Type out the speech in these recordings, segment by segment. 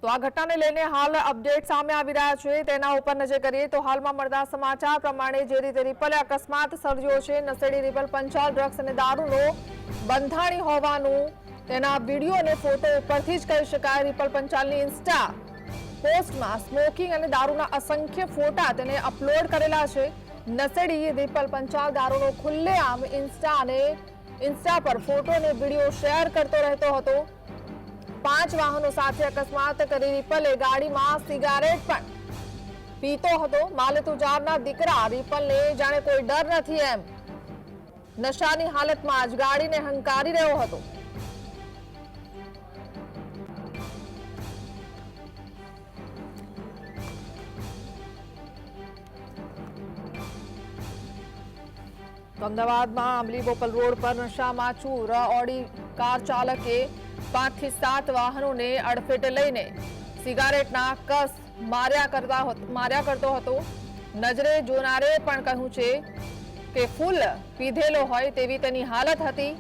તો આ ઘટનાને લઈને હાલ અપડેટ સામે આવી રહ્યા છે, તેના ઉપર નજર કરીએ તો હાલમાં મળતા સમાચાર પ્રમાણે જે રીતે રિપલે અકસ્માત સર્જ્યો છે, નશેડી રિપલ પંચાલ ડ્રગ્સ અને દારૂનો બંધાણી હોવાનું તેના વિડીયો અને ફોટો ઉપરથી જ કહી શકાય। રિપલ પંચાલની ઇન્સ્ટા પોસ્ટમાં સ્મોકિંગ અને દારૂના અસંખ્ય ફોટા તેને અપલોડ કરેલા છે। નશેડી રિપલ પંચાલ દારૂનો ખુલ્લેઆમ ઇન્સ્ટા પર ફોટો અને વિડીયો શેર કરતો રહેતો હતો। 5 વાહનો સાથે અકસ્માત કરી રિપલે ગાડીમાં સિગારેટ પણ પીતો હતો। માલેતુજારના દીકરા રિપલને જાણે કોઈ ડર નથી એમ નશાની હાલતમાં જ ગાડીને હંકારી રહ્યો હતો। અમદાવાદમાં આંબલી બોપલ રોડ પર નશામાં ચૂર ઓડી કાર ચાલકે 5 થી 7 વાહનોને અડફેટે લઈને સિગારેટના કસ માર્યા કરતો હતો। નજરે જોનારે પણ કહ્યું છે કે ફૂલ પીધેલો હોય તેવી તેની હાલત હતી।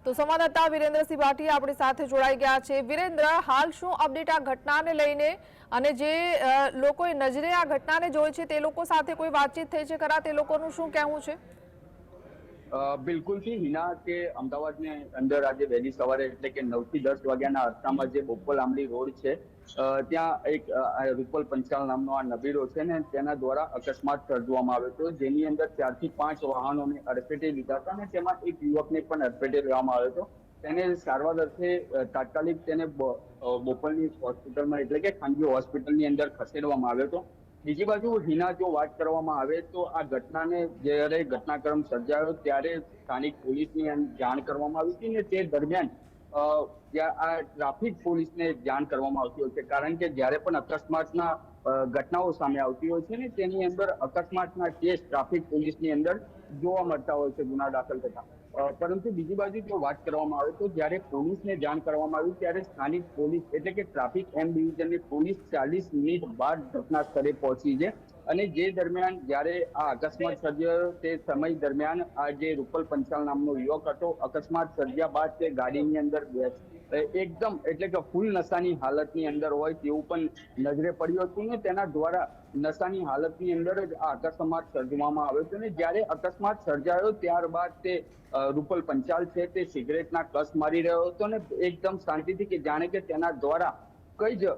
તો સંવાદદાતા વિરેન્દ્રસિંહ ભાટી આપણી સાથે જોડાઈ ગયા છે। વિરેન્દ્ર, હાલ શું અપડેટ આ ઘટનાને લઈને, અને જે લોકોએ નજરે આ ઘટનાને જોઈ છે તે લોકો સાથે કોઈ વાતચીત થઈ છે ખરા? તે લોકોનું શું કહેવું છે? બિલકુલ થી હિના કે અમદાવાદની અંદર આજે વહેલી સવારે એટલે કે 9 થી 10 વાગ્યાના અરસામાં જે બોપલ આંબલી રોડ છે ત્યાં એક રિપલ પંચાલ નામનો આ નબીરો છે ને તેના દ્વારા અકસ્માત સર્જવામાં આવ્યો હતો, જેની અંદર 4 થી 5 વાહનોને અડફેટે લીધા હતા અને તેમાં એક યુવકને પણ અડફેટે લેવામાં આવ્યો હતો। તેને સારવાર અર્થે તાત્કાલિક તેને બોપલની હોસ્પિટલમાં એટલે કે ખાનગી હોસ્પિટલની અંદર ખસેડવામાં આવ્યો હતો। બીજી બાજુ હિના જો વાત કરવામાં આવે તો આ ઘટનાને જ્યારે ઘટનાક્રમ સર્જાયો ત્યારે સ્થાનિક પોલીસની જાણ કરવામાં આવી હતી ને તે દરમિયાન આ ટ્રાફિક પોલીસને જાણ કરવામાં આવતી હોય છે, કારણ કે જ્યારે પણ અકસ્માતના ઘટનાઓ સામે આવતી હોય છે ને તેની અંદર અકસ્માતના કેસ ટ્રાફિક પોલીસની અંદર જોવા મળતા હોય છે, ગુના દાખલ થતા। પરંતુ બીજી બાજુ જો વાત કરવામાં આવે તો જ્યારે પોલીસને જાણ કરવામાં આવી ત્યારે સ્થાનિક પોલીસ એટલે કે ટ્રાફિક એમ ડિવિઝનની પોલીસ 40 મિનિટ બાદ ઘટના સ્થળે પહોંચી છે અને જે દરમિયાન જ્યારે આ અકસ્માત સર્જાયો તે સમય દરમિયાન આ જે રૂપલ પંચાલ નામનો યુવક હતો, અકસ્માત સર્જ્યા બાદ તે ગાડીની અંદર એકદમ એટલે કે ફૂલ નશાની હાલતની અંદર હોય તેવું પણ નજરે પડ્યું હતું ને તેના દ્વારા નશાની હાલતની અંદર જ આ અકસ્માત સર્જવામાં આવ્યો હતો। ને જ્યારે અકસ્માત સર્જાયો ત્યારબાદ તે રૂપલ પંચાલ છે તે સિગરેટના કસ મારી રહ્યો હતો ને એકદમ શાંતિથી કે જાણે કે તેના દ્વારા કઈ જ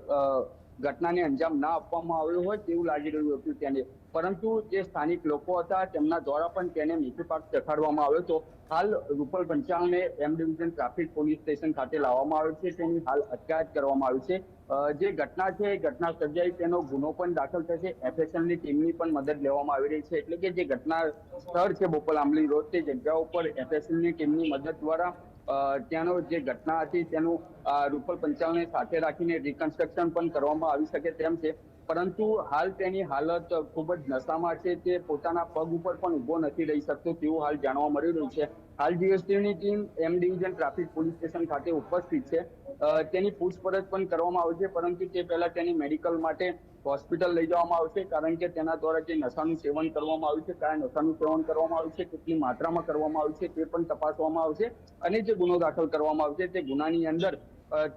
ઘટનાને અંજામ ના આપવામાં આવ્યો હોય તેવું લાગી રહ્યું હતું તેને, પરંતુ જે સ્થાનિક લોકો હતા તેમના દ્વારા પણ તેને મીઠું પાક ચખાડવામાં આવ્યો હતો। હાલ રૂપલ પંચાલને એમ ડિવિઝન ટ્રાફિક પોલીસ સ્ટેશન ખાતે લાવવામાં આવ્યો છે, તેની હાલ અટકાયત કરવામાં આવી છે। જે ઘટના છે એ ઘટના સર્જાઈ તેનો ગુનો પણ દાખલ થશે, એફએસએલની ટીમની પણ મદદ લેવામાં આવી રહી છે, એટલે કે જે ઘટના સ્થળ છે બોપલ આંબલી રોડ તે જગ્યા ઉપર એફએસએલની ટીમની મદદ દ્વારા ત્યાંનો જે ઘટના હતી તેનું રૂપલ પંચાલને સાથે રાખીને રિકન્સ્ટ્રક્શન પણ કરવામાં આવી શકે તેમ છે, પરંતુ હાલ તેની હાલત ખૂબ જ નશામાં છે, તે પોતાના પગ ઉપર પણ ઉભો નથી રહી શકતો તેવું હાલ જાણવા મળી રહ્યું છે। હાલ જીએસટીની ટીમ એમ ડિવિઝન ટ્રાફિક પોલીસ સ્ટેશન ખાતે ઉપસ્થિત છે, તેની પૂછપરછ પણ કરવામાં આવશે, પરંતુ તે પહેલા તેની મેડિકલ માટે હોસ્પિટલ લઈ જવામાં આવશે, કારણ કે તેના દ્વારા જે નશાનું સેવન કરવામાં આવ્યું છે, કયા નશાનું સેવન કરવામાં આવ્યું છે, કેટલી માત્રામાં કરવામાં આવ્યું છે તે પણ તપાસવામાં આવશે અને જે ગુનો દાખલ કરવામાં આવશે તે ગુનાની અંદર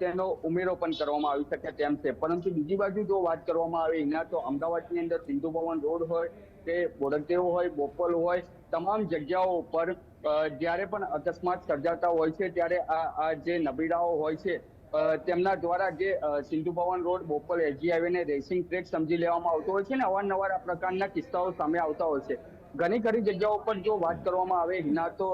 તેનો ઉમેરો પણ કરવામાં આવી શકે તેમ છે। પરંતુ બીજી બાજુ જો વાત કરવામાં આવે એના તો અમદાવાદની અંદર સિંધુ ભવન રોડ હોય કે બોડકદેવ હોય, બોપલ હોય, તમામ જગ્યાઓ પર જ્યારે પણ અકસ્માત સર્જાતા હોય છે ત્યારે આ જે નબીડાઓ હોય છે તેમના દ્વારા જે સિંધુ ભવન રોડ, બોપલ એસજી હાઈવેને રેસિંગ ટ્રેક સમજી લેવામાં આવતો હોય છે ને અવારનવાર આ પ્રકારના કિસ્સાઓ સામે આવતા હોય છે। ઘણી ખરી જગ્યાઓ પર જો વાત કરવામાં આવે હિના તો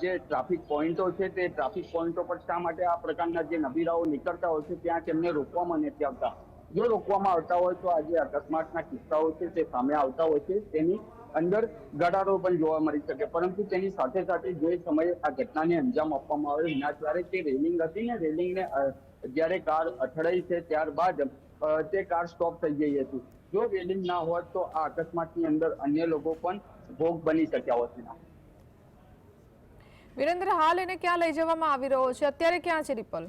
જે ટ્રાફિક પોઈન્ટો છે તે ટ્રાફિક પોઈન્ટો પર શા માટે આ પ્રકારના જે નબીરાઓ નીકળતા હોય છે ત્યાં તેમને રોકવામાં નથી આવતા। જો રોકવામાં આવતા હોય તો આજે અકસ્માતના કિસ્સાઓ છે તે સામે આવતા હોય છે, તેની અંદર ઘટાડો પણ જોવા મળી શકે, પરંતુ તેની સાથે સાથે જે સમયે આ ઘટનાને અંજામ આપવામાં આવ્યો હિના ત્યારે તે રેલિંગ હતી ને રેલિંગને જ્યારે કાર અથડાઈ છે ત્યારબાદ તે કાર સ્ટોપ થઈ ગઈ હતી। જો રેલિંગ ના હોત તો આ અકસ્માતની અંદર અન્ય લોકો પણ ભોગ બની શક્યા હોત। વિરેન્દ્ર, હાલ એને ક્યાં લઈ જવામાં આવી રહ્યો છે? અત્યારે ક્યાં છે રિપલ?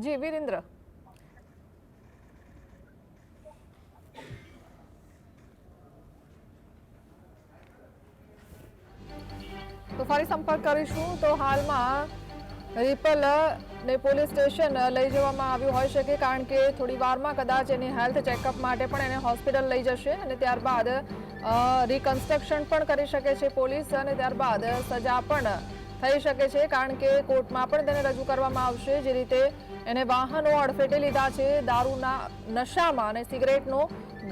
જી વિરેન્દ્ર। તો ફરી સંપર્ક કરીશું. તો હાલમાં રિપલ ને પોલીસ સ્ટેશન લઈ જવામાં આવ્યું હોઈ શકે, કારણ કે થોડી વારમાં કદાચ એની હેલ્થ ચેકઅપ માટે પણ એને હોસ્પિટલ લઈ જશે અને ત્યારબાદ રિકન્સ્ટ્રક્શન પણ કરી શકે છે પોલીસ, અને ત્યારબાદ સજા પણ થઈ શકે છે, કારણ કે કોર્ટમાં પણ તેને રજૂ કરવામાં આવશે. જે રીતે એને વાહનો અડફેટે લીધા છે, દારૂના નશામાં અને સિગરેટનો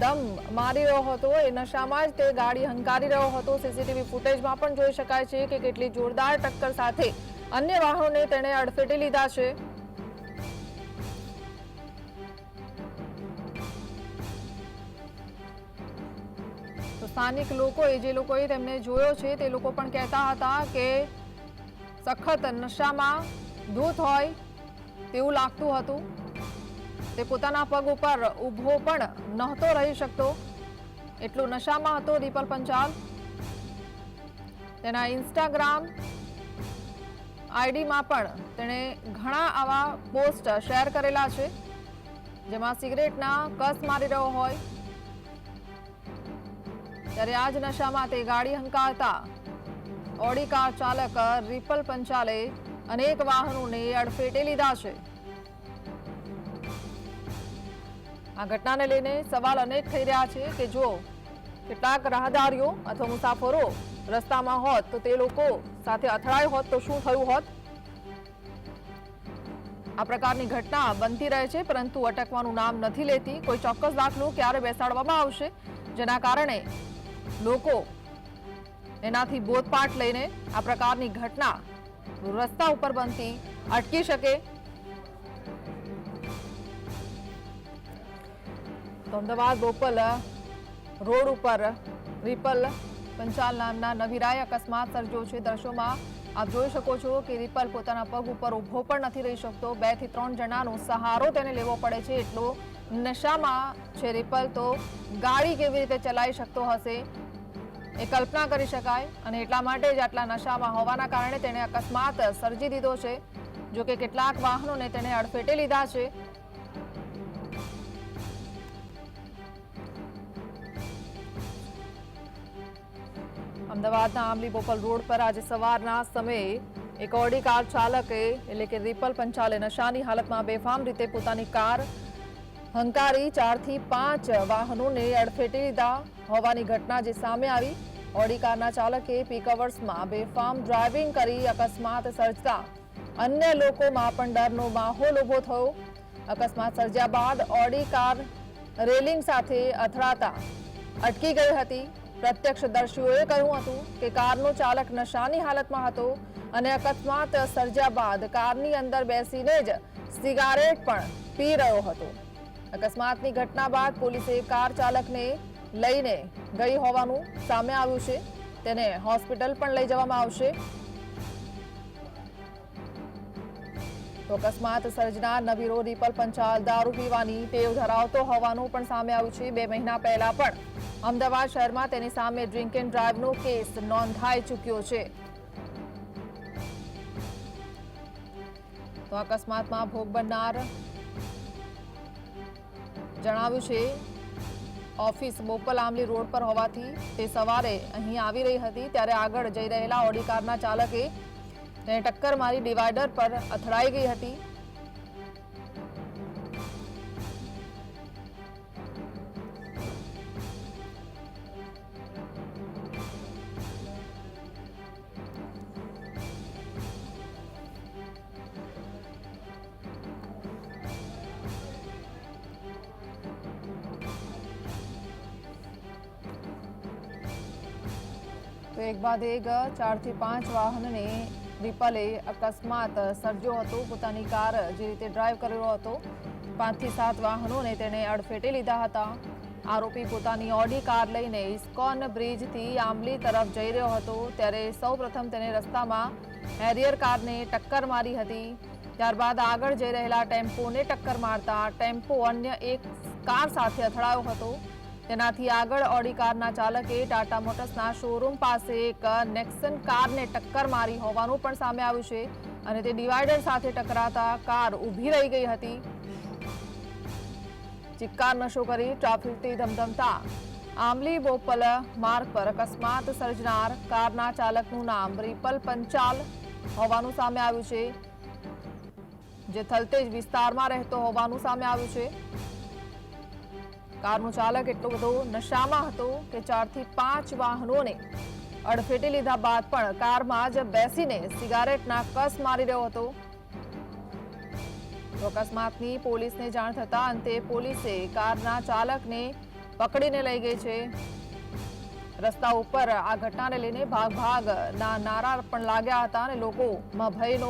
દમ મારી રહ્યો હતો, એ નશામાં જ તે ગાડી હંકારી રહ્યો હતો. સીસીટીવી ફૂટેજમાં પણ જોઈ શકાય છે કે કેટલી જોરદાર ટક્કર સાથે અન્ય વાહનોને તેણે અડફેટે લીધા છે. તો સ્થાનિક લોકોએ, જે લોકોએ તેમને જોયો છે, તે લોકો પણ કહેતા હતા કે સખત નશામાં ધૂત હોય તેવું લાગતું હતું. તે પોતાના પગ ઉપર ઊભો પણ નહોતો રહી શકતો, એટલું નશામાં હતો રિપલ પંચાલ. તેના ઇન્સ્ટાગ્રામ આઈડીમાં પણ તેણે ઘણા આવા પોસ્ટ શેર કરેલા છે, જેમાં સિગરેટના કસ મારી રહ્યો હોય, ત્યારે આ જ નશામાં તે ગાડી હંકારતા ઓડી કાર ચાલક રિપલ પંચાલે અનેક વાહનોને અડફેટે લીધા છે. આ ઘટનાને લઈને સવાલ અનેક થઈ રહ્યા છે કે જો કેટલાક રાહદારીઓ અથવા મુસાફરો રસ્તામાં હોત તો તે લોકો સાથે અથડાઈ હોત તો શું થયું હોત. આ પ્રકારની ઘટના બનતી રહે છે, પરંતુ અટકવાનું નામ નથી લેતી. કોઈ ચોક્કસ દાખલો ક્યારે બેસાડવામાં આવશે જેના કારણે લોકો એનાથી બોધપાઠ લઈને આ પ્રકારની ઘટના રસ્તા ઉપર બનતી અટકી શકે. તો અમદાવાદ બોપલ રોડ ઉપર રિપલ પંચાલ નામના નવીરાએ અકસ્માત સર્જ્યો છે. દ્રશ્યોમાં આપ જોઈ શકો છો કે રિપલ પોતાના પગ ઉપર ઊભો પણ નથી રહી શકતો. 2 થી 3 જણાનો સહારો તેને લેવો પડે છે, એટલો નશામાં છે રિપલ. તો ગાડી કેવી રીતે ચલાવી શકતો હશે એ કલ્પના કરી શકાય, અને એટલા માટે જ આટલા નશામાં હોવાના કારણે તેણે અકસ્માત સર્જી દીધો છે. જો કે કેટલાક વાહનોને તેણે અડફેટે લીધા છે. અમદાવાદના આંબલી બોપલ રોડ પર આજે સવારના સમયે એક ઓડી કાર ચાલકે એટલે કે રિપલ પંચાલે નશાની હાલતમાં બેફામ રીતે પોતાની કાર હંકારી 4 થી 5 વાહનોને અડફેટે લીધા હોવાની ઘટના જે સામે આવી. ઓડી કારના ચાલકે પીક અવર્સમાં બેફામ ડ્રાઇવિંગ કરી અકસ્માત સર્જતા અન્ય લોકોમાં પણ ડરનો માહોલ ઉભો થયો. અકસ્માત સર્જ્યા બાદ ઓડી કાર રેલિંગ સાથે અથડાતા અટકી ગઈ હતી. પ્રત્યક્ષદર્શીઓએ કહ્યું હતું કે કારનો ચાલક નશાની હાલતમાં હતો અને અકસ્માત સર્જ્યા બાદ કારની અંદર બેસીને જ સિગારેટ પણ પી રહ્યો હતો. અકસ્માતની ઘટના બાદ પોલીસે કાર ચાલકને લઈને ગઈ હોવાનું સામે આવ્યું છે. તેને હોસ્પિટલ પણ લઈ જવામાં આવશે. તો અકસ્માત સર્જનાર નવીરો રિપલ પંચાલ દારૂ પીવાની ટેવ ધરાવતો હોવાનું પણ સામે આવ્યું છે. 2 મહિના પહેલા પણ અમદાવાદ શહેરમાં તેની સામે ડ્રિંક એન્ડ ડ્રાઈવનો કેસ નોંધાઈ ચૂક્યો છે. તો અકસ્માતમાં ભોગ બનનાર જણાવ્યું છે ઓફિસ બોપલ આંબલી રોડ પર હોવાથી તે સવારે અહીં આવી રહી હતી, ત્યારે આગળ જઈ રહેલા ઓડી કારના ચાલકે તેને ટક્કર મારી ડિવાઈડર પર અથડાઈ ગઈ હતી. તો એક બાદ એક 4 થી 5 વાહનને રિપલે અકસ્માત સર્જ્યો હતો. પોતાની કાર જે રીતે ડ્રાઈવ કરી રહ્યો હતો, 5 થી 7 વાહનોને તેણે અડફેટે લીધા હતા. આરોપી પોતાની ઓડી કાર લઈને ઇસ્કોન બ્રિજથી આંબલી તરફ જઈ રહ્યો હતો, ત્યારે સૌપ્રથમ તેને રસ્તામાં હેરિયર કારને ટક્કર મારી હતી. ત્યારબાદ આગળ જઈ રહેલા ટેમ્પોને ટક્કર મારતા ટેમ્પો અન્ય એક કાર સાથે અથડાયો હતો. તેનાથી આગળ ઓડી કારના ચાલકે ટાટા મોટર્સના શોરૂમ પાસે એક નેક્સન કારને ટક્કર મારી હોવાનું પણ સામે આવ્યું છે, અને તે ડિવાઈડર સાથે ટકરાતા કાર ઊભી રહી ગઈ હતી. ચિક્કાર નશો કરી ટ્રાફિકથી ધમધમતા આંબલી બોપલ માર્ગ પર અકસ્માત સર્જનાર કારના ચાલકનું નામ રિપલ પંચાલ હોવાનું સામે આવ્યું છે, જે થલતેજ વિસ્તારમાં રહેતો હોવાનું સામે આવ્યું છે। કારનો ચાલક એટલો બધો નશામાં હતો કે 4 થી 5 વાહનોને અડફેટે લીધા બાદ પણ કારમાં જ બેસીને સિગારેટના કસ મારી રહ્યો હતો। અકસ્માતની પોલીસને જાણ થતા અંતે પોલીસે કારના ચાલકને પકડીને લઈ ગઈ છે। રસ્તા ઉપર આ ઘટનાને લઈને ભાગ-ભાગના નારા પણ લાગ્યા હતા અને લોકોમાં ભયનો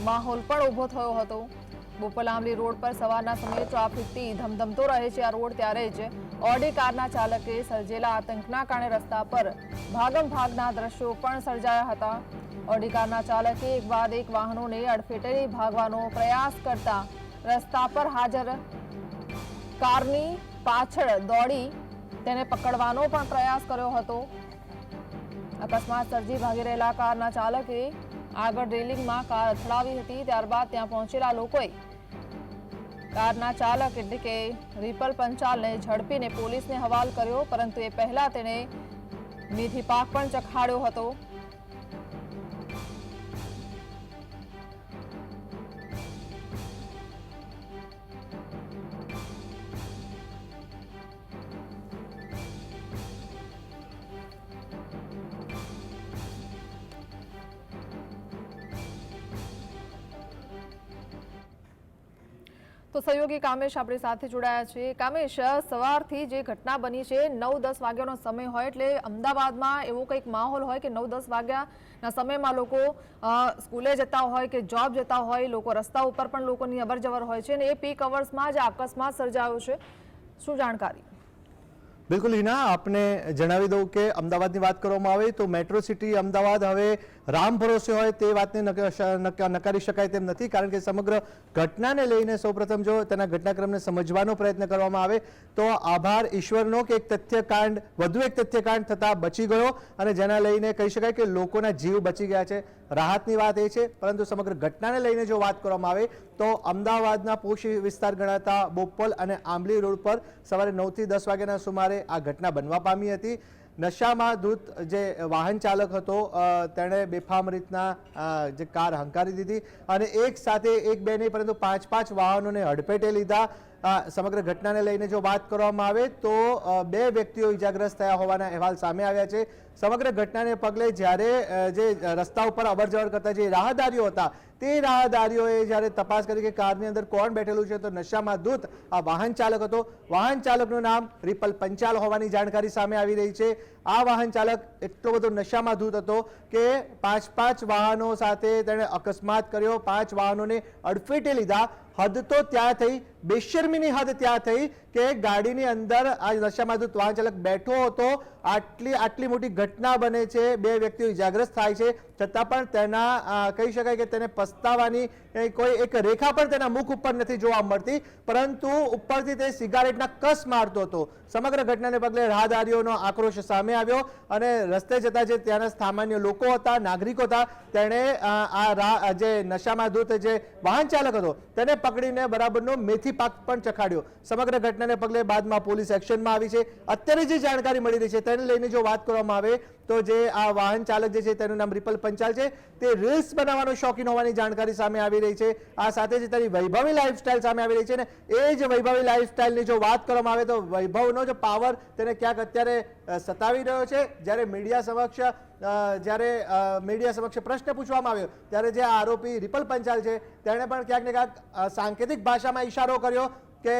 માહોલ પણ ઊભો થયો હતો। બોપલ આંબલી રોડ પર સવારના સમયે ટ્રાફિકથી ધમધમતો રહે છે આ રોડ, ત્યારે જ ઓડી કારના ચાલકે સર્જેલા આતંકના કારણે રસ્તા પર ભાગમભાગના દ્રશ્યો પણ સર્જાયા હતા। ઓડી કારના ચાલકે એક બાદ એક વાહનોને અડફેટે ભાગવાનો પ્રયાસ કરતા રસ્તા પર હાજર કારની પાછળ દોડી તેને પકડવાનો પણ પ્રયાસ કર્યો હતો। અકસ્માત સર્જી ભાગી રહેલા કારના ચાલકે આગળ રેલિંગમાં કાર અથડાવી હતી, ત્યારબાદ ત્યાં પહોંચેલા લોકોએ કારના ચાલક એટલે કે રિપલ પંચાલને ઝડપીને પોલીસને હવાલ કર્યો, પરંતુ એ પહેલા તેણે મેથી પાક પણ ચખાડ્યો હતો। તો સહયોગી કામેશ આપણી સાથે જોડાયા છે। કામેશ, સવારથી જે ઘટના બની છે 9-10 વાગ્યાનો સમય હોય, એટલે અમદાવાદમાં એવો કંઈક માહોલ હોય કે 9-10 વાગ્યાના સમયમાં લોકો સ્કૂલે જતા હોય કે જોબ જતા હોય, લોકો રસ્તા ઉપર પણ લોકોની અવરજવર હોય છે અને એ પીક અવર્સમાં જ અકસ્માત સર્જાયો છે, શું જાણકારી? બિલકુલ હિના, આપને જણાવી દઉં કે અમદાવાદની વાત કરવામાં આવે તો મેટ્રો સિટી અમદાવાદ હવે રામ ભરોસે હોય તે વાતને નકારી શકાય તેમ નથી, કારણ કે સમગ્ર ઘટનાને લઈને સૌપ્રથમ જો તેના ઘટનાક્રમને સમજવાનો પ્રયત્ન કરવામાં આવે તો આભાર ઈશ્વરનો કે વધુ એક તથ્યકાંડ થતા બચી ગયો અને જેના લઈને કહી શકાય કે લોકોના જીવ બચી ગયા છે। રાહતની વાત એ છે, પરંતુ સમગ્ર ઘટનાને લઈને જો વાત કરવામાં આવે તો અમદાવાદના પોશ વિસ્તાર ગણાતા બોપલ અને આંબલી રોડ પર સવારે 9 થી 10 વાગ્યાના સુમારે આ ઘટના બનવા પામી હતી। નશામાં ધૂત જે વાહન ચાલક હતો તેણે બેફામ રીતના જે કાર હંકારી દીધી અને એક સાથે એક બે નહીં પરંતુ 5-5 વાહનોને હડફેટે લીધા। સમગ્ર ઘટનાને લઈને જો વાત કરવામાં આવે તો 2 વ્યક્તિઓ ઇજાગ્રસ્ત થયા હોવાના અહેવાલ સામે આવ્યા છે। સમગ્ર ઘટનાને પગલે જ્યારે જે રસ્તા ઉપર અવરજવર કરતા જે રાહદારીઓ હતા તે રાહદારીઓએ જ્યારે તપાસ કરી કે કારની અંદર કોણ બેઠેલું છે તો નશામાં ધૂત આ વાહન ચાલક હતો। વાહન ચાલકનું નામ રિપલ પંચાલ હોવાની જાણકારી સામે આવી રહી છે। આ વાહન ચાલક એટલો બધો નશામાં ધૂત હતો કે 5-5 વાહનો સાથે તેણે અકસ્માત કર્યો, 5 વાહનોને અડફેટે લીધા। હદ તો ત્યાં થઈ, બેશર્મીની હદ ત્યાં થઈ કે ગાડીની અંદર આ નશામાં ધૂત વાહન ચાલક બેઠો હતો, આટલી મોટી ઘટના બને છે, 2 વ્યક્તિઓ ઇજાગ્રસ્ત થાય છે, છતાં પણ તેના કહી શકાય કે તેને પસ્તાવાની કોઈ એક રેખા પણ તેના મુખ ઉપર નથી જોવા મળતી, પરંતુ ઉપરથી તે સિગારેટના કસ મારતો હતો। સમગ્ર ઘટનાને પગલે રાહદારીઓનો આક્રોશ સામે આવ્યો અને રસ્તે જતા જે ત્યાંના સામાન્ય લોકો હતા, નાગરિકો હતા, તેણે આ જે નશામાં ધૂત જે વાહન ચાલક હતો તેને પકડીને બરાબરનો મેથી પાક પણ ચખાડ્યો। સમગ્ર ઘટનાને પગલે બાદમાં પોલીસ એક્શનમાં આવી છે। અત્યારે જે જાણકારી મળી રહી છે તેને લઈને જો વાત કરવામાં આવે તો જે આ વાહન ચાલક જે છે તેનું નામ રિપલ પંચાલ છે, તે રીલ્સ બનાવવાનો શોખીન હોવાની જાણકારી સામે આવી રહી છે। આ સાથે જ તેની વૈભવી લાઈફસ્ટાઈલ સામે આવી રહી છે ને એ જ વૈભવી લાઈફસ્ટાઈલની જો વાત કરવામાં આવે તો વૈભવનો જે પાવર તેને ક્યાંક અત્યારે સતાવી રહ્યો છે। જ્યારે મીડિયા સમક્ષ પ્રશ્ન પૂછવામાં આવ્યો ત્યારે જે આરોપી રિપલ પંચાલ છે તેણે પણ ક્યાંક ને ક્યાંક સાંકેતિક ભાષામાં ઈશારો કર્યો કે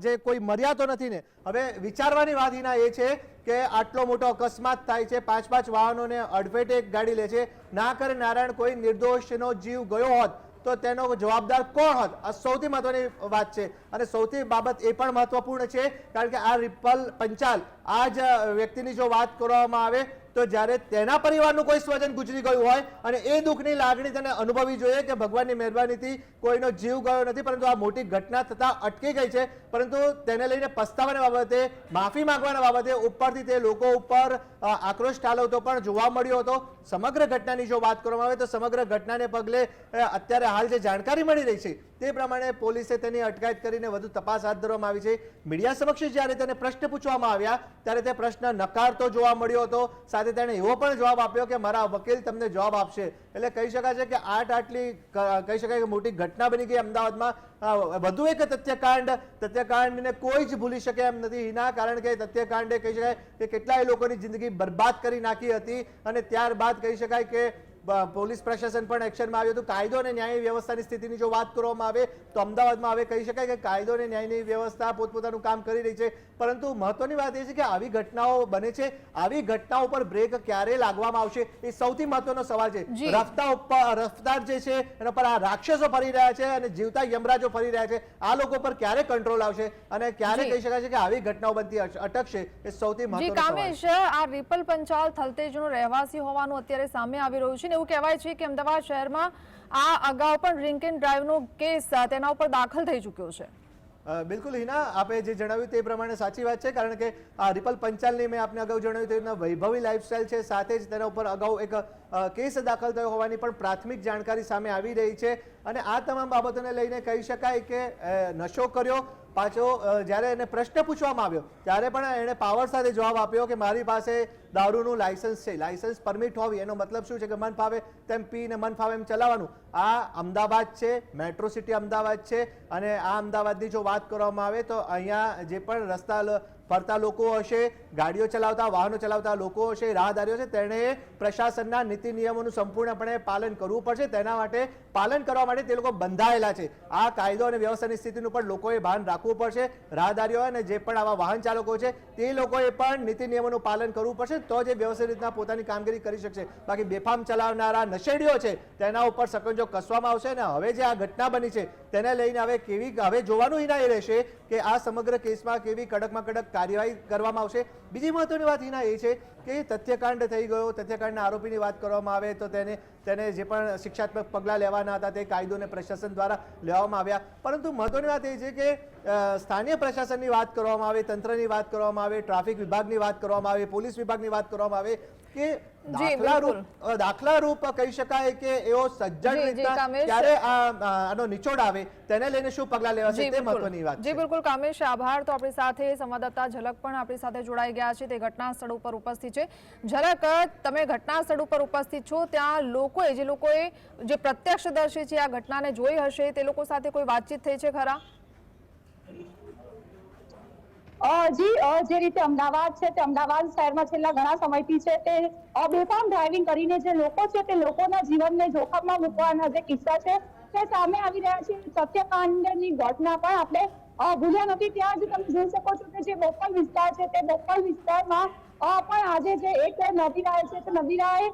જે કોઈ મર્યાદો નથી ને। હવે વિચારવાની વાત એના એ છે કે આટલો મોટો અકસ્માત થાય છે, 5-5 વાહનોને અડફેટે એક ગાડી લે છે, ના કરે નારાયણ કોઈ નિર્દોષનો જીવ ગયો હોત તો તેનો જવાબદાર કોણ હોત? આ સૌથી મહત્વની વાત છે અને સૌથી બાબત એ પણ મહત્વપૂર્ણ છે કારણ કે આ રિપલ પંચાલ આ જ વ્યક્તિની જો વાત કરવામાં આવે તો જ્યારે તેના પરિવારનું કોઈ સ્વજન ગુજરી ગયું હોય અને એ દુઃખની લાગણી તેને અનુભવવી જોઈએ કે ભગવાનની મહેરબાનીથી કોઈનો જીવ ગયો નથી, પરંતુ આ મોટી ઘટના થતાં અટકી ગઈ છે, પરંતુ તેને લઈને પસ્તાવાના બાબતે, માફી માંગવાના બાબતે ઉપરથી તે લોકો ઉપર આક્રોશ ઠાલવતો પણ જોવા મળ્યો હતો। સમગ્ર ઘટનાની જો વાત કરવામાં આવે તો સમગ્ર ઘટનાને પગલે અત્યારે હાલ જે જાણકારી મળી રહી છે તે પ્રમાણે પોલીસે તેની અટકાયત કરીને વધુ તપાસ હાથ ધરવામાં આવી છે. મીડિયા સમક્ષ જ્યારે તેને પ્રશ્ન પૂછવામાં આવ્યા ત્યારે તે પ્રશ્ન નકારતો જોવા મળ્યો હતો. સાથે તેણે એવો પણ જવાબ આપ્યો કે મારા વકીલ તમને જવાબ આપશે. એટલે કહી શકાય છે કે આટલી કહી શકાય કે મોટી ઘટના બની ગઈ અમદાવાદમાં. વધુ એક તથ્યકાંડને કોઈ જ ભૂલી શકે એમ નથી હિના, કારણ કે તથ્યકાંડે કહી શકાય કે કેટલાય લોકોની જિંદગી બરબાદ કરી નાખી હતી અને ત્યારબાદ કહી શકાય કે પોલીસ પ્રશાસન પણ એક્શનમાં આવ્યું હતું. કાયદો અને ન્યાય વ્યવસ્થાની સ્થિતિની જો વાત કરવામાં આવે તો અમદાવાદમાં હવે કહી શકાય કે કાયદો અને ન્યાયની વ્યવસ્થા પોતપોતાનું કામ કરી રહી છે. પરંતુ મહત્વની વાત એ છે કે આવી ઘટનાઓ બને છે, આવી ઘટનાઓ પર બ્રેક ક્યારે લાગવામાં આવશે એ સૌથી મહત્વનો સવાલ છે. રફતાર જે છે એના પર આ રાક્ષસો ફરી રહ્યા છે અને જીવતા યમરાજો ફરી રહ્યા છે. આ લોકો પર ક્યારે કંટ્રોલ આવશે અને ક્યારે કહી શકાય છે કે આવી ઘટનાઓ બનતી અટકશે એ સૌથી મહત્વનો સવાલ છે. કામેશ, આ રિપલ પંચાલ થલતેજનો રહેવાસી હોવાનું અત્યારે સામે આવી રહ્યું છે. એવું કહેવાય છે કે અમદાવાદ શહેરમાં આ અગાઉ પણ ડ્રિંક એન્ડ ડ્રાઈવનો કેસ તેના ઉપર દાખલ થઈ ચૂક્યો છે. બિલકુલ હિના, આપે જે જણાવ્યું તે પ્રમાણે સાચી વાત છે, કારણ કે આ રિપલ પંચાલની મેં આપને અગાઉ જણાવ્યું તેના વૈભવી લાઈફસ્ટાઈલ છે, સાથે જ તેના ઉપર અગાઉ એક કેસ દાખલ થયો હોવાની પણ પ્રાથમિક જાણકારી સામે આવી રહી છે. અને આ તમામ બાબતોને લઈને કહી શકાય કે નશો કર્યો. પાછો જ્યારે એને પ્રશ્ન પૂછવામાં આવ્યો ત્યારે પણ એણે પાવર સાથે જવાબ આપ્યો કે મારી પાસે દારૂનું લાયસન્સ છે. લાયસન્સ પરમિટ હોવી એનો મતલબ શું છે કે મન ફાવે તેમ પીને મન ફાવે એમ ચલાવવાનું. આ અમદાવાદ છે, મેટ્રો સિટી અમદાવાદ છે. અને આ અમદાવાદની જો વાત કરવામાં આવે તો અહીંયા જે પણ રસ્તા ફરતા લોકો હશે, ગાડીઓ ચલાવતા વાહનો ચલાવતા લોકો હશે, રાહદારીઓ છે, તેણે પ્રશાસનના નીતિ નિયમોનું સંપૂર્ણપણે પાલન કરવું પડશે. તેના માટે પાલન કરવા માટે તે લોકો બંધાયેલા છે. આ કાયદો અને વ્યવસ્થાની સ્થિતિનું પણ લોકોએ ભાન રાખવું પડશે. રાહદારીઓ અને જે પણ આવા વાહન ચાલકો છે તે લોકોએ પણ નીતિ નિયમોનું પાલન કરવું પડશે, તો જે વ્યવસ્થિત રીતના પોતાની કામગીરી કરી શકશે. બાકી બેફામ ચલાવનારા નશેડીઓ છે તેના ઉપર સકંજો કસવામાં આવશે. અને હવે જે આ ઘટના બની છે તેને લઈને હવે જોવાનું હિના એ રહેશે કે આ સમગ્ર કેસમાં કેવી કડકમાં કડક કાર્યવાહી કરવામાં આવશે. બીજી મહત્વની વાત હિના એ છે કે તથ્યકાંડ થઈ ગયો. તથ્યકાંડના આરોપીની વાત કરવામાં આવે તો તેને જે પણ શિક્ષાત્મક પગલાં લેવાના હતા તે કાયદો અને પ્રશાસન દ્વારા લેવામાં આવ્યા. પરંતુ મહત્વની વાત એ છે કે સ્થાનિય પ્રશાસનની વાત કરવામાં આવે, તંત્રની વાત કરવામાં આવે, ટ્રાફિક વિભાગની વાત કરવામાં આવે, પોલીસ વિભાગની વાત કરવામાં આવે કે દાખલારૂપ કહી શકાય કે એવો સજ્જડ રીતના ક્યારે આનો નિચોડ આવે તેને લઈને શું પગલાં લેવાશે તે મહત્વની વાત છે. જી બિલકુલ કામેશ, આભાર. તો આપણી સાથે સંવાદદાતા ઝલક પણ આપણી સાથે જોડાઈ ગયા છે, તે ઘટના સ્થળ ઉપર ઉપસ્થિત છે. ઝલક, તમે ઘટના સ્થળ ઉપર ઉપસ્થિત છો, ત્યાં લોકોએ જે પ્રત્યક્ષદર્શી છે આ ઘટનાને જોઈ હશે તે લોકો સાથે કોઈ વાતચીત થઈ છે ખરા? જી, જે રીતે અમદાવાદ છે તે અમદાવાદ શહેરમાં છેલ્લા ઘણા સમયથી છે તે બેફામ ડ્રાઇવિંગ કરીને જે લોકો છે તે લોકોના જીવનને જોખમમાં મૂકવાના જે કિસ્સા છે તે સામે આવી રહ્યા છે. સત્યકાંડની ઘટના પણ આપણે ભૂલ્યા નથી. ત્યાં જ તમે જોઈ શકો છો કે જે બોપલ વિસ્તાર છે તે બોપલ વિસ્તારમાં પણ આજે જે એક નદીરાય છે તે નદીરાએ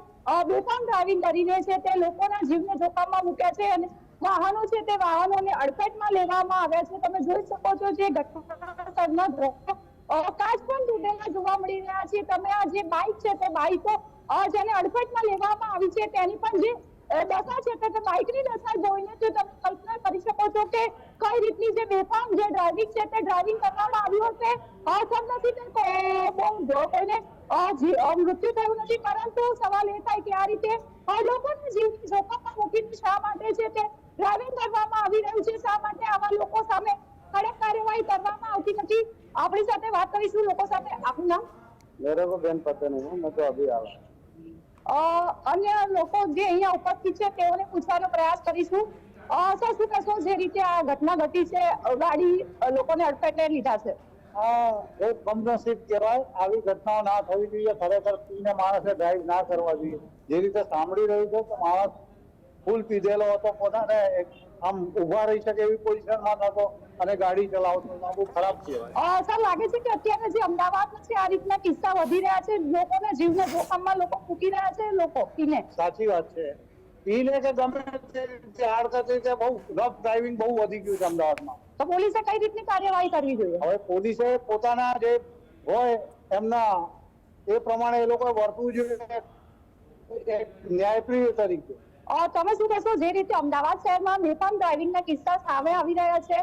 બેફામ ડ્રાઇવિંગ કરીને છે તે લોકોના જીવને જોખમમાં મૂક્યા છે અને વાહનો છે તે વાહનોને અડફેટમાં લેવામાં આવ્યા છે. તમે જોઈ શકો છો જે ઘટના કાચ પણ તૂટેલા જોવા મળી રહ્યા છે. તમે આ જે બાઇક છે તે બાઇકો જેને અડફેટમાં લેવામાં આવી છે તેની પણ જે દશા છે તે બાઇકની દશા જોઈને તો તમે કલ્પના કરી શકો છો કે કઈ રીતની જે બેફામ જે ડ્રાઇવિંગ છે તે ડ્રાઇવિંગ કરવામાં આવ્યું હશે. સદનસીબે કોઈને મૃત્યુ થયું નથી, પરંતુ સવાલ એ થાય કે આ રીતે લોકોના જીવની જોખમમાં મૂકીને શા માટે છે તે ડ્રાઇવિંગ કરવામાં આવી રહ્યું છે, શા માટે આવા લોકો સામે કડક કાર્યવાહી કરવામાં આવતી નથી? આપણી સાથે વાત કરીશું લોકો સાથે. આપનું નામ? मेरे को बेन पता नहीं है, मैं तो अभी आया. અન્ય લોકો જે અહીંયા ઉપસ્થિત છે તેઓને પૂછવાનો પ્રયાસ કરીશું. સર, શું કહેશો જે રીતે આ ઘટના ઘટી છે, ગાડી લોકોને અડફેટે લીધા છે? એક કમનસીબ કહેવાય. આવી ઘટનાઓ ના થવી જોઈએ. ખરેખર પીને માણસે ડ્રાઈવ ના કરવા જોઈએ. જે રીતે સાંભળી રહ્યું છે કે માણસ ફૂલ પીધેલો હતો, પોતાને આમ ઉભા રહી શકે એવી પોઝિશનમાં નતો અને ગાડી ચલાવતો, બહુ ખરાબ કહેવાય. સર, લાગે છે કે અત્યારે જે અમદાવાદમાં છે આ રીતના કિસ્સા વધી રહ્યા છે, લોકોના જીવને જોખમમાં લોકો મૂકી રહ્યા છે લોકો પીને. સાચી વાત છે. પીને કે ગમે તે આડકતરી છે, બહુ રફ ડ્રાઇવિંગ બહુ વધી ગયું છે અમદાવાદમાં. તો પોલીસે કઈ રીતની કાર્યવાહી કરવી જોઈએ? હવે પોલીસે પોતાના જે હોય એમના એ પ્રમાણે એ લોકો વર્તવું જોઈએ એક ન્યાયપ્રિય તરીકે. તમે શું કહેશો જે રીતે અમદાવાદ શહેરમાં બેફામ ડ્રાઇવિંગના કિસ્સા સામે આવી રહ્યા છે,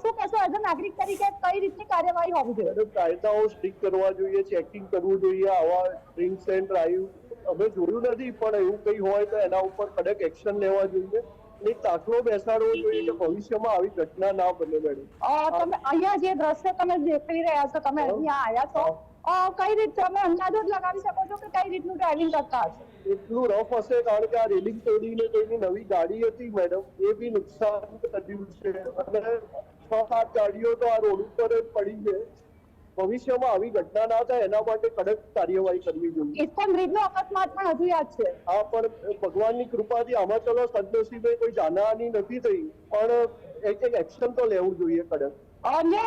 શું કહેશો એઝ અ નાગરિક તરીકે કઈ રીતની કાર્યવાહી હોવી જોઈએ? કાયદાઓ સ્ટ્રિક્ટ કરવા જોઈએ, ચેકિંગ કરવું જોઈએ. આવા ડ્રિંક્સ એન્ડ ડ્રાઈવ અમે જોયું નથી, પણ એવું કઈ હોય તો એના ઉપર કડક એક્શન લેવા જોઈએ. એક દાખલો બેસાડવો જોઈએ કે ભવિષ્યમાં આવી ઘટના ના બને મેડમ. તમે અહીંયા જે દ્રશ્ય તમે દેખી રહ્યા છો, તમે અહીંયા આવ્યા છો, કઈ રીતે તમે અંદાજો જ લગાવી શકો છો કે કઈ રીતનું ડ્રાઇવિંગ કરતા હશે? એટલું રફ હશે કારણ કે આ રેલિંગ તોડીને કોઈની નવી ગાડી હતી મેડમ, એ બી નુકસાન કર્યું છે અને 6-7 ગાડીઓ તો આ રોડ ઉપર જ પડી છે. ભવિષ્યમાં આવી ઘટના ના થાય એના માટે કડક કાર્યવાહી કરવી જોઈએ. ઇસ્કોન બ્રિજનો અકસ્માત પણ હજુ યાદ છે. આ પણ ભગવાનની કૃપાથી આમાં ચલો સદનસીબે કોઈ જાનહાની નથી થઈ, પણ એક એક્શન તો લેવું જોઈએ કડક. અને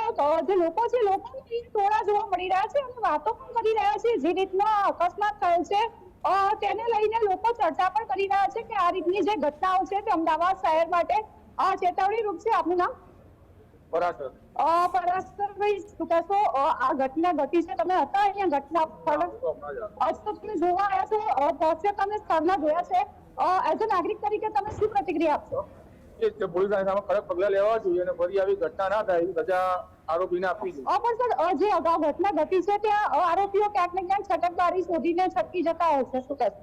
જે લોકો છે, લોકોને ટોળા જોવા મળી રહ્યા છે અને વાતો પણ કરી રહ્યા છે. જે રીતના અકસ્માત થયો છે તેને લઈને લોકો ચર્ચા પણ કરી રહ્યા છે કે આ રીતની જે ઘટનાઓ છે તે અમદાવાદ શહેર માટે ચેતવણી રૂપ છે. આપનું નામ? પરાસર. પરાસરભાઈ, શું કહેશો? આ ઘટના ઘટી છે, તમે હતા અહીંયા ઘટના સ્થળ? તો તમે જોવા આવ્યા છો, દ્રશ્ય તમે સ્થળના જોયા છે. એઝ અ નાગરિક તરીકે તમે શું પ્રતિક્રિયા આપશો? પોલીસ સામે કડક પગલા લેવા જોઈએ અને ફરી આવી ઘટના ના થાય એવી સજા આરોપીને આપવી જોઈએ. પણ સર, જે અગાઉ ઘટના ઘટી છે ત્યાં આરોપીઓ ક્યાંક ને ક્યાંક છટકબારી શોધીને છટકી જતા હોય છે, શું કહેશો?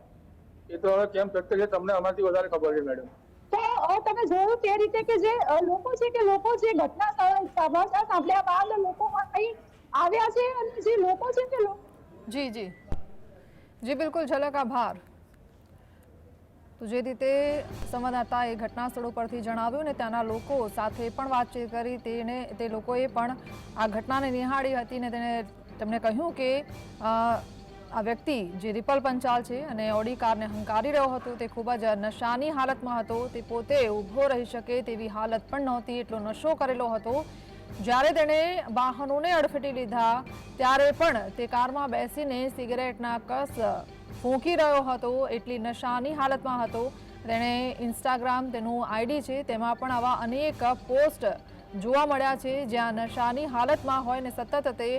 એ તો હવે કેમ છટકે છે તમને અમારથી વધારે ખબર છે મેડમ. તો તમે જોયું તે રીતે કે જે લોકો છે કે લોકો જે ઘટના સમાચાર સાંભળ્યા બાદ લોકો અહીં આવ્યા છે અને જે લોકો છે કે જી જી જી બિલકુલ, ઝલક આભાર. તો જે રીતે સંવાદદાતાએ ઘટના સ્થળો પરથી જણાવ્યું ને ત્યાંના લોકો સાથે પણ વાતચીત કરી, તે લોકોએ પણ આ ઘટનાને નિહાળી હતી ને તેમણે કહ્યું કે આ વ્યક્તિ જે રિપલ પંચાલ છે અને ઓડી કારને હંકારી રહ્યો હતો તે ખૂબ જ નશાની હાલતમાં હતો. તે પોતે ઊભો રહી શકે તેવી હાલત પણ નહોતી, એટલો નશો કરેલો હતો. જ્યારે તેણે વાહનોને અડફેટી લીધા ત્યારે પણ તે કારમાં બેસીને સિગરેટના કસ ફૂંકી રહ્યો હતો, એટલી નશાની હાલતમાં હતો. તેણે ઇન્સ્ટાગ્રામ તેનું આઈડી છે તેમાં પણ આવા અનેક પોસ્ટ જોવા મળ્યા છે જ્યાં નશાની હાલતમાં હોય ને સતત તે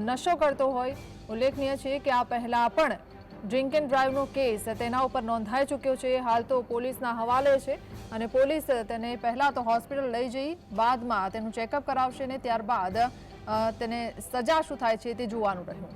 નશો કરતો હોય. ઉલ્લેખનીય છે કે આ પહેલા પણ ડ્રિંક એન્ડ ડ્રાઈવનો કેસ તેના ઉપર નોંધાઈ ચૂક્યો છે. હાલ તો પોલીસના હવાલે છે અને પોલીસ તેને પહેલા તો હોસ્પિટલ લઈ જઈ બાદમાં તેનું ચેકઅપ કરાવશે ને ત્યારબાદ તેને સજા શું થાય છે તે જોવાનું રહ્યું.